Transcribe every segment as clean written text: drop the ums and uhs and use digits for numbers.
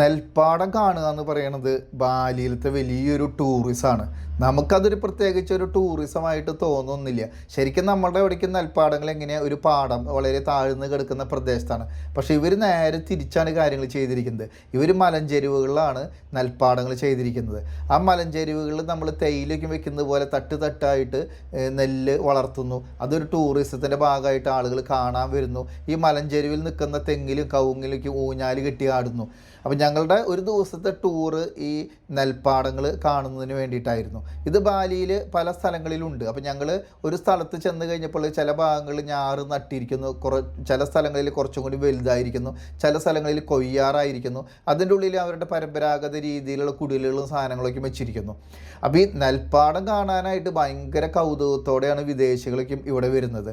നെൽപ്പാടം കാണുക എന്ന് പറയുന്നത് ബാലിയിലത്തെ വലിയൊരു ടൂറിസമാണ്. നമുക്കതൊരു പ്രത്യേകിച്ച് ഒരു ടൂറിസമായിട്ട് തോന്നുന്നില്ല. ശരിക്കും നമ്മുടെ ഇവിടേക്ക് നെൽപ്പാടങ്ങൾ എങ്ങനെയാണ്, ഒരു പാടം വളരെ താഴ്ന്ന് കിടക്കുന്ന പ്രദേശത്താണ്. പക്ഷേ ഇവർ നേരെ തിരിച്ചാണ് കാര്യങ്ങൾ ചെയ്തിരിക്കുന്നത്. ഇവർ മലഞ്ചെരുവുകളിലാണ് നെൽപ്പാടങ്ങൾ ചെയ്തിരിക്കുന്നത്. ആ മലഞ്ചെരുവുകളിൽ നമ്മൾ തേയിലയ്ക്ക് വെക്കുന്നത് പോലെ തട്ട് തട്ടായിട്ട് നെല്ല് വളർത്തുന്നു. അതൊരു ടൂറിസത്തിൻ്റെ ഭാഗമായിട്ട് ആളുകൾ കാണാൻ വരുന്നു. ഈ മലഞ്ചെരുവിൽ നിൽക്കുന്ന തെങ്ങിലും കവുങ്ങിലേക്ക് ഊഞ്ഞാൽ കെട്ടി ആടുന്നു. അപ്പം ഞങ്ങളുടെ ഒരു ദിവസത്തെ ടൂറ് ഈ നെൽപ്പാടങ്ങൾ കാണുന്നതിന് വേണ്ടിയിട്ടായിരുന്നു. ഇത് ബാലിയിൽ പല സ്ഥലങ്ങളിലുണ്ട്. അപ്പം ഞങ്ങൾ ഒരു സ്ഥലത്ത് ചെന്ന് കഴിഞ്ഞപ്പോൾ ചില ഭാഗങ്ങളിൽ ഞാറ് നട്ടിരിക്കുന്നു, ചില സ്ഥലങ്ങളിൽ കുറച്ചും കൂടി വലുതായിരിക്കുന്നു, ചില സ്ഥലങ്ങളിൽ കൊയ്യാറായിരിക്കുന്നു. അതിൻ്റെ ഉള്ളിൽ അവരുടെ പരമ്പരാഗത രീതിയിലുള്ള കുടിലുകളും സാധനങ്ങളൊക്കെ വെച്ചിരിക്കുന്നു. അപ്പോൾ ഈ നെൽപ്പാടം കാണാനായിട്ട് ഭയങ്കര കൗതുകത്തോടെയാണ് വിദേശികളൊക്കെ ഇവിടെ വരുന്നത്.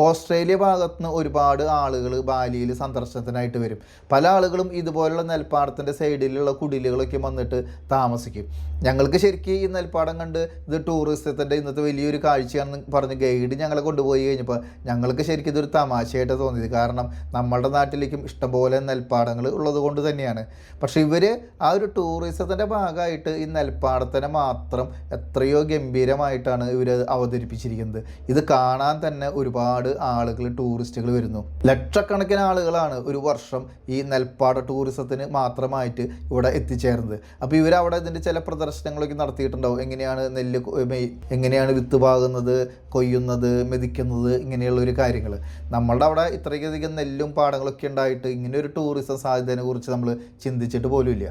ഓസ്ട്രേലിയ ഭാഗത്തുനിന്ന് ഒരുപാട് ആളുകൾ ബാലിയിൽ സന്ദർശനത്തിനായിട്ട് വരും. പല ആളുകളും ഇതുപോലുള്ള നെൽപ്പാടത്തിൻ്റെ സൈഡിലുള്ള കുടിലുകളൊക്കെ വന്നിട്ട് താമസിക്കും. ഞങ്ങൾക്ക് ശരിക്കും ഈ നെൽപ്പാടം കണ്ട് ഇത് ടൂറിസത്തിൻ്റെ ഇന്നത്തെ വലിയൊരു കാഴ്ചയാണെന്ന് പറഞ്ഞ് ഗൈഡ് ഞങ്ങളെ കൊണ്ടുപോയി കഴിഞ്ഞപ്പോൾ ഞങ്ങൾക്ക് ശരിക്കും ഇതൊരു തമാശയായിട്ട് തോന്നിയത്. കാരണം നമ്മളുടെ നാട്ടിലേക്കും ഇഷ്ടംപോലെ നെൽപ്പാടങ്ങൾ ഉള്ളത് കൊണ്ട് തന്നെയാണ്. പക്ഷേ ഇവർ ആ ഒരു ടൂറിസത്തിൻ്റെ ഭാഗമായിട്ട് ഈ നെൽപ്പാടത്തിനെ മാത്രം എത്രയോ ഗംഭീരമായിട്ടാണ് ഇവർ അവതരിപ്പിച്ചിരിക്കുന്നത്. ഇത് കാണാൻ തന്നെ ഒരുപാട് ആളുകൾ, ടൂറിസ്റ്റുകൾ വരുന്നു. ലക്ഷക്കണക്കിന് ആളുകളാണ് ഒരു വർഷം ഈ നെൽപ്പാട ടൂറിസത്തിന് മാത്രമായിട്ട് ഇവിടെ എത്തിച്ചേർന്നത്. അപ്പോൾ ഇവരവിടെ ഇതിൻ്റെ ചില പ്രദർശനങ്ങളൊക്കെ നടത്തിയിട്ടുണ്ടാവും. എങ്ങനെയാണ് നെല്ല് എങ്ങനെയാണ് വിത്ത് പാകുന്നത്, കൊയ്യുന്നത്, മെതിക്കുന്നത്, ഇങ്ങനെയുള്ള ഒരു കാര്യങ്ങൾ. നമ്മളുടെ അവിടെ ഇത്രയധികം നെല്ലും പാടങ്ങളൊക്കെ ഉണ്ടായിട്ട് ഇങ്ങനെ ഒരു ടൂറിസം സാധ്യതയെ കുറിച്ച് നമ്മൾ ചിന്തിച്ചിട്ട് പോലും ഇല്ല.